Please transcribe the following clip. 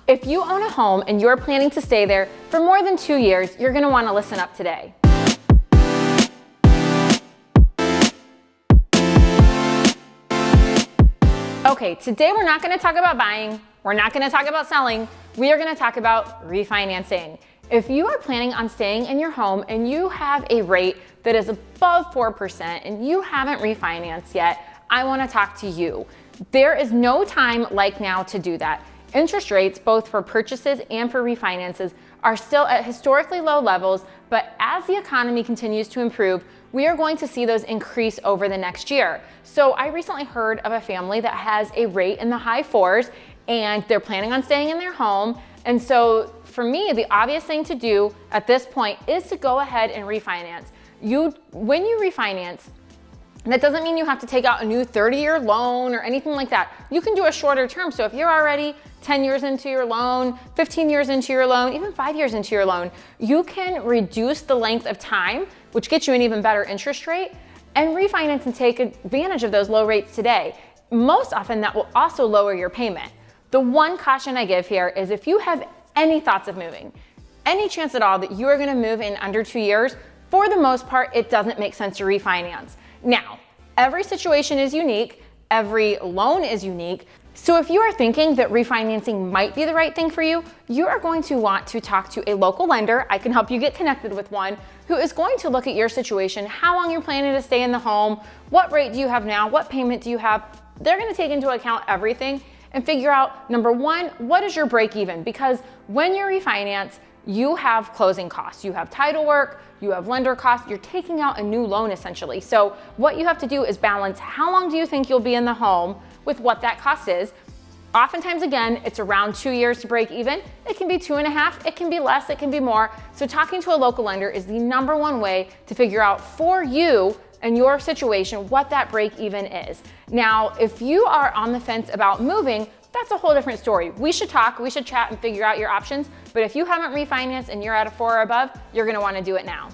If you own a home and you're planning to stay there for more than 2 years, you're gonna wanna listen up today. Okay, today we're not gonna talk about buying, we're not gonna talk about selling, we are gonna talk about refinancing. If you are planning on staying in your home and you have a rate that is above 4% and you haven't refinanced yet, I wanna talk to you. There is no time like now to do that. Interest rates, both for purchases and for refinances, are still at historically low levels, but as the economy continues to improve, we are going to see those increase over the next year. So I recently heard of a family that has a rate in the high 4s and they're planning on staying in their home. And so for me, the obvious thing to do at this point is to go ahead and refinance. When you refinance, that doesn't mean you have to take out a new 30-year loan or anything like that. You can do a shorter term. So if you're already 10 years into your loan, 15 years into your loan, even 5 years into your loan, you can reduce the length of time, which gets you an even better interest rate, and refinance and take advantage of those low rates today. Most often that will also lower your payment. The one caution I give here is if you have any thoughts of moving, any chance at all that you are gonna move in under 2 years, for the most part, it doesn't make sense to refinance. Now, every situation is unique, every loan is unique. So if you are thinking that refinancing might be the right thing for you, you are going to want to talk to a local lender. I can help you get connected with one who is going to look at your situation, how long you're planning to stay in the home, what rate do you have now, what payment do you have. They're gonna take into account everything and figure out, number one, what is your break even? Because when you refinance, you have closing costs. You have title work, you have lender costs, you're taking out a new loan essentially. So what you have to do is balance how long do you think you'll be in the home with what that cost is. Oftentimes, again, it's around 2 years to break even. It can be 2.5, it can be less, it can be more. So talking to a local lender is the number one way to figure out for you and your situation what that break even is. Now, if you are on the fence about moving, that's a whole different story. We should talk, we should chat and figure out your options. But if you haven't refinanced and you're at a 4 or above, you're gonna wanna do it now.